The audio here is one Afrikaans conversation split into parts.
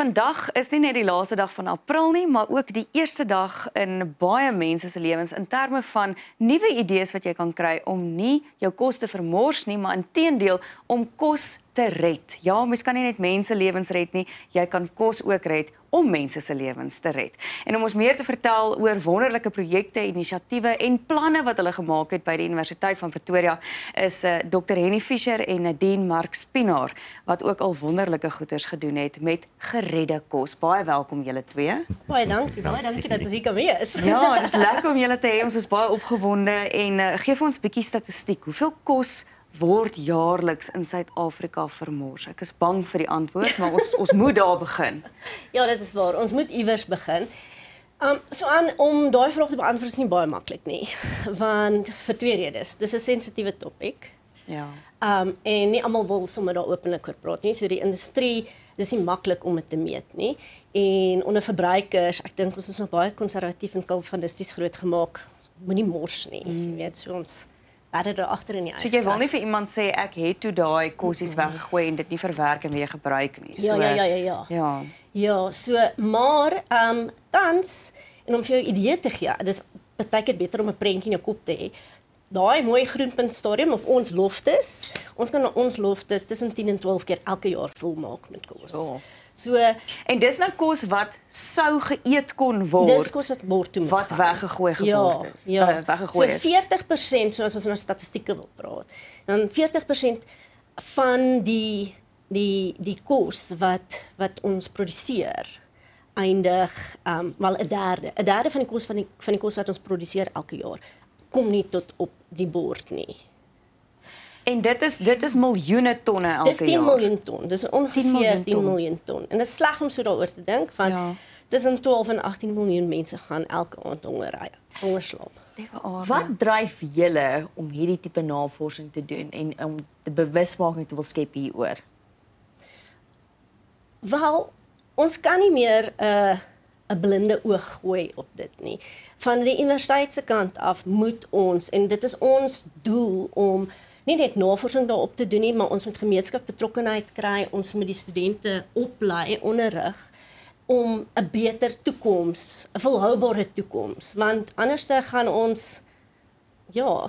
Vandag is nie net die laaste dag van April nie, maar ook die eerste dag in baie mense se lewens in terme van nuwe idees wat jy kan kry om nie jou kos te vermors nie, maar inteendeel om kos te red. Ja, mens kan nie net mense lewens red nie, jy kan kos ook red om mense se lewens te red. En om ons meer te vertel oor wonderlike projekte, inisiatiewe en planne wat hulle gemaak het by die Universiteit van Pretoria is Dr. Henny Fischer en Nadine Marx Pinaar wat ook al wonderlike goeders gedoen het met geredde kos. Baie welkom julle twee. Baie dankie dat ons hier kan wees. Ja, dit is lekker om julle te hê. Ons is baie opgewonde en gee vir ons 'n bietjie statistiek. Hoeveel kos word jaarliks in Suid-Afrika vermors? Ek is bang vir die antwoord, maar ons moet daar begin. Ja, dit is waar. Ons moet iewers begin. Om daai vraag te beantwoord is nie baie maklik nie, want vir twee redes. Dis 'n sensitiewe topik. Ja. En nie almal wil sommer daar openlik oor praat nie. So die industrie, dis nie maklik om dit te meet nie. En onder verbruikers, ek dink ons is nog baie konservatief en kalvinisties grootgemaak. Moenie mors nie. Jy weet, so ons baie daar agter in die yskas. So jy wil nie vir iemand sê ek het toe daai kosies weggegooi en dit nie verwerk en weer gebruik nie. So, Ja. Ja, so maar tans en om vir jou 'n idee te gee, dis baie keer beter om 'n prentjie in jou kop te hê. Daai mooi groenpunt stadium of ons loftes, ons kan ons loftes tussen 10 en 12 keer elke jaar volmaak met kos. Oh. So en dis nou kos wat sou geëet kon word. Dis kos wat bord toe moet wat gaan. Weggegooi geword is. Weggegooi is. So 40%, soos ons nou statistieke wil praat, dan 40% van die kos wat ons produseer eindig wel 'n derde van die kos wat ons produseer elke jaar kom nie tot op die bord nie. En dit is miljoene tonne elke jaar. Dis 10 miljoen ton. Dis ongeveer 10 miljoen ton. En dit is sleg om so daaroor te dink van tussen 12 en 18 miljoen mense gaan elke aand hongerslaap. Wat dryf julle om hierdie tipe navorsing te doen en om die bewusmaking te wil skep hieroor? Wel, ons kan nie meer 'n blinde oog gooi op dit nie. Van die universiteit se kant af moet ons, en dit is ons doel om nie net navorsing daarop te doen nie, maar ons moet gemeenskapsbetrokkenheid kry, ons moet die studente oplei, onderrig om 'n beter toekoms, 'n volhoubare toekoms, want anders gaan ons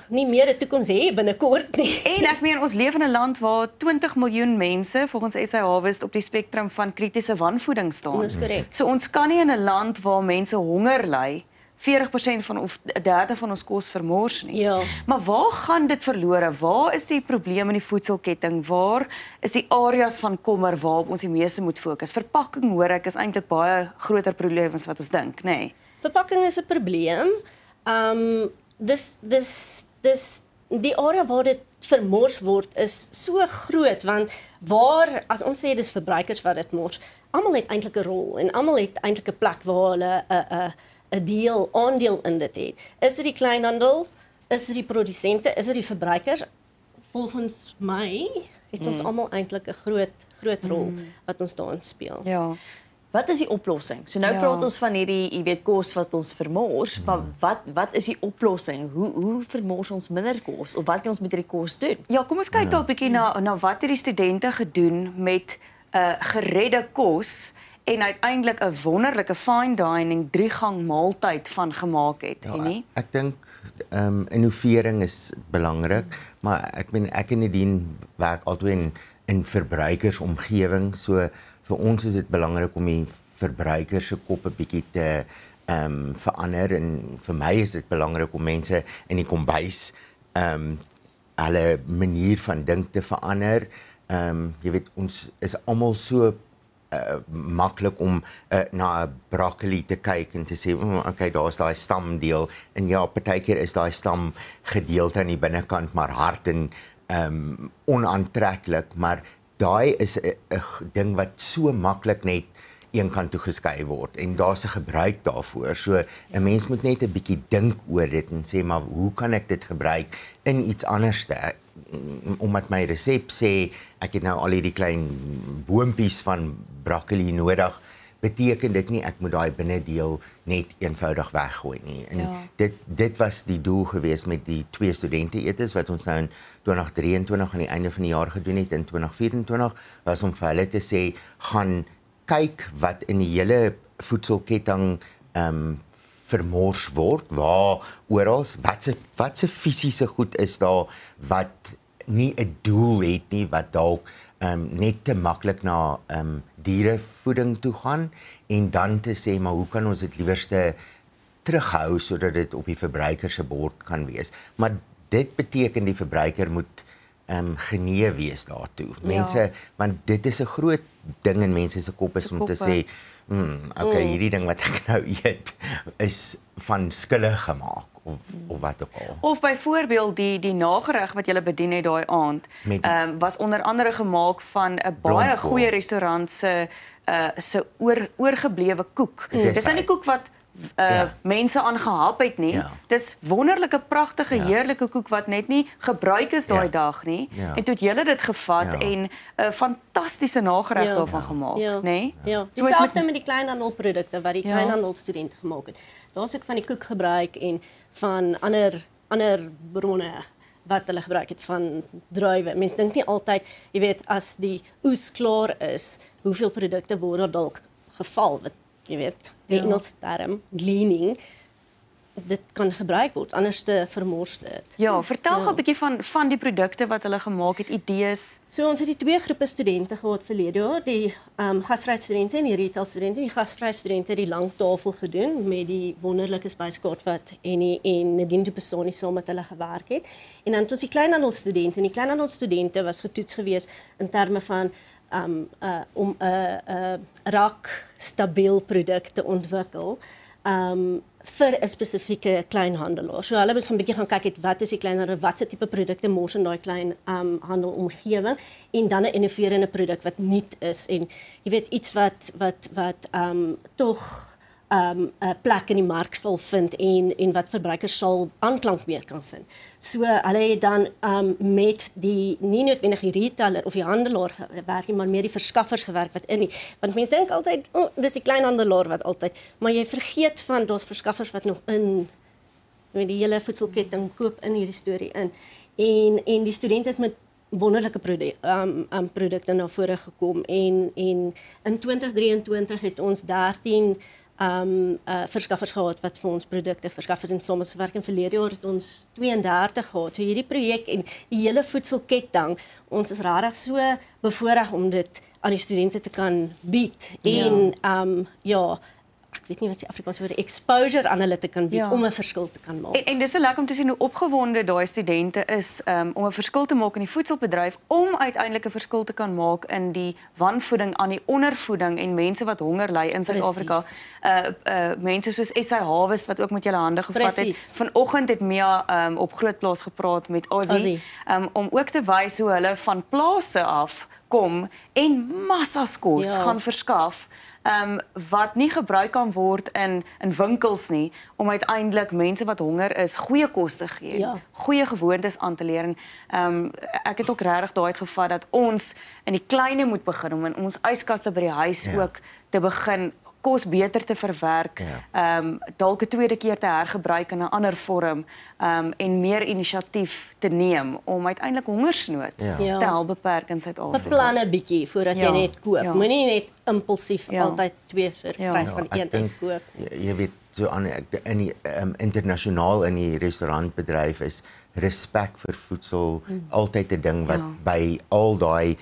nie meer 'n toekoms hê binnekort nie. En ek meen ons leef in 'n land waar 20 miljoen mense volgens SA Harvest op die spektrum van kritiese wanvoeding staan. Dis korrek. So ons kan nie in 'n land waar mense honger ly 40% van of 'n derde van ons kos vermors nie. Ja. Maar waar gaan dit verlore? Waar is die probleem in die voedselketting? Waar is die areas van kommer waarop ons die meeste moet fokus? Verpakking hoor ek is eintlik baie groter probleem as wat ons dink, nê? Nee. Verpakking is 'n probleem. Dis die area waar dit vermors word is so groot, want as ons sê dis verbruikers wat dit mors, almal het eintlik 'n rol en almal het eintlik 'n plek waar hulle 'n aandeel in dit het. Is dit die kleinhandel? Is dit die produsente? Is dit die verbruikers? Volgens my het ons almal eintlik 'n groot rol wat ons daarin speel. Ja. Wat is die oplossing? So nou praat ons van hierdie, jy weet, kos wat ons vermors, maar wat is die oplossing? Hoe vermors ons minder kos of wat kan ons met hierdie kos doen? Ja, kom ons kyk daar 'n bietjie na wat hierdie studente gedoen met geredde kos en uiteindelik 'n wonderlike fine dining 3-gang maaltyd van gemaak het, nie? Ek dink innovering is belangrik, maar ek en Nadine werk altyd in verbruikersomgewing, so vir ons is dit belangrik om die verbruiker se kop 'n bietjie te verander, en vir my is dit belangrik om mense in die kombuis hulle manier van dink te verander. Jy weet, ons is almal so maklik om na 'n broccoli te kyk en te sê, okay, daar's daai stamdeel, en ja, partykeer is daai stam gedeelte aan die binnekant maar hard en onaantreklik, maar daai is 'n ding wat so maklik net een kant toe geskei word, en daar's 'n gebruik daarvoor. So 'n mens moet net 'n bietjie dink oor dit en sê, maar hoe kan ek dit gebruik in iets anderste? Omdat my resep sê ek het nou al hierdie klein boompies van broccoli nodig, beteken dit nie ek moet daai binnendeel net eenvoudig weggooi nie. En dit was die doel geweest met die 2 studente-etes wat ons nou in 2023 aan die einde van die jaar gedoen het. In 2024 was om vir hulle te sê, gaan kyk wat in die hele voedselketting vermors word, waar oral wat se fisiese goed is daar wat nie 'n doel het nie, wat dalk net te maklik na dierevoeding toe gaan en dan te sê maar hoe kan ons dit liewerste terughou sodat dit op die verbruiker se bord kan wees. Maar dit beteken die verbruiker moet genee wees daartoe. Mense, want dit is 'n groot ding in mense se kop is om te sê okay, hierdie ding wat ek nou eet is van skille gemaak of wat ook al. Of byvoorbeeld die nagereg wat jy bedien het daai aand, was onder andere gemaak van 'n baie goeie restaurant se oorgeblewe koek. Dis nou nie koek wat mense aangehap het nie. Dis wonderlike, pragtige, heerlike koek wat net nie gebruik is daai dag nie. En toe het julle dit gevat en 'n fantastiese nagereg daarvan gemaak, nê? Ja. Dieselfde met die kleinhandelprodukte wat die kleinhandelstudente gemaak het. Daar's ook van die koek gebruik en van ander bronne wat hulle gebruik het van druiwe. Mense dink nie altyd, jy weet, as die oes klaar is, hoeveel produkte word dalk geval wat jy weet, die Engelse term, gleaning, dit kan gebruik word, anders te vermors dit. Ja, vertel gou 'n bietjie van die produkte wat hulle gemaak het, idees. So ons het die twee groepe studente gehad verlede jaar, die gasvryheidsstudente en die retailstudente. Die gasvryheidsstudente het die lang tafel gedoen met die wonderlike spyskaart wat Annie en Nadine Dupersoni saam met hulle gewerk het. En dan het ons die kleinhandelstudente, en die kleinhandelstudente was getoets gewees in terme van om 'n rak stabiel produk te ontwikkel vir 'n spesifieke kleinhandelaar. So hulle moes 'n bietjie gaan kyk wat is die kleinhandelaar, wat se tipe produkte mors in daai klein handelomgewing en dan 'n innoverende produk wat nuut is en jy weet iets wat tog 'n plek in die mark sal vind en wat verbruikers sal aanklank meer kan vind. So hulle het dan met die nie noodwendig die retailer of die handelaar gewerk nie, maar meer die verskaffers gewerk wat in nie. Want mense dink altyd, dis die kleinhandelaar wat altyd, maar jy vergeet van daar's verskaffers wat nog in die hele voedselketting koop in hierdie storie in. En die studente het met wonderlike produkte na vore gekom en in 2023 het ons 13 verskaffers gehad wat vir ons produkte verskaf het en soms werk en verlede jaar het ons 32 gehad. So hierdie projek en die hele voedselketting, ons is regtig so bevoorreg om dit aan die studente te kan bied en ek weet nie wat die Afrikaans woord exposure aan hulle te kan bied om 'n verskil te kan maak. En dis so lekker om te sien hoe opgewonde daai studente is om 'n verskil te maak in die voedselbedryf, om uiteindelik 'n verskil te kan maak in die wanvoeding, aan die ondervoeding en mense wat honger ly in Suid-Afrika. Mense soos SA Harvest wat ook met julle hande gevat het. Vanoggend het Mia op Grootplaas gepraat met Ozzy om ook te wys hoe hulle van plase af kom en massas kos gaan verskaf. Wat nie gebruik kan word in winkels nie, om uiteindelik mense wat honger is, goeie kos te gee, goeie gewoontes aan te leer. Ek het ook regtig daai uitgevat dat ons in die kleine moet begin, om in ons yskaste by die huis ook te begin kos beter te verwerk, dalk 'n tweede keer te hergebruik in 'n ander vorm, en meer inisiatief te neem om uiteindelik hongersnood te help beperk in Suid-Afrika. Beplan 'n bietjie voordat jy net koop. Moenie net impulsief altyd 2 vir prys van 1 koop. Jy weet, so in die internasionaal in die restaurantbedryf is respek vir voedsel altyd 'n ding wat by al daai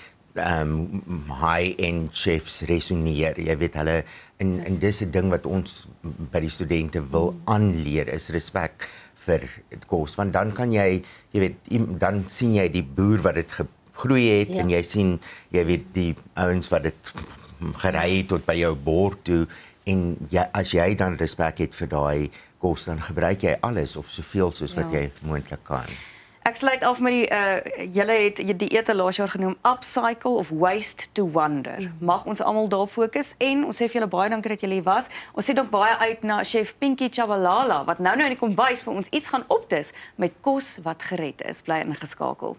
high-end chefs resoneer. Jy weet hulle en dis 'n ding wat ons by die studente wil aanleer is respek vir kos, want dan kan jy weet dan sien jy die boer wat dit gegroei het en jy sien jy weet die ouens wat dit gery het tot by jou bord toe en as jy dan respek het vir daai kos, dan gebruik jy alles of soveel soos wat jy moontlik kan. Ek sluit af met julle het die etalage jaar genoem Upcycle of Waste to Wonder. Mag ons almal daarop fokus en ons sê vir julle baie dankie dat julle hier was. Ons sien ook baie uit na chef Pinky Chabalala wat nou in die kombuis vir ons iets gaan opdis met kos wat gered is. Bly ingeskakel.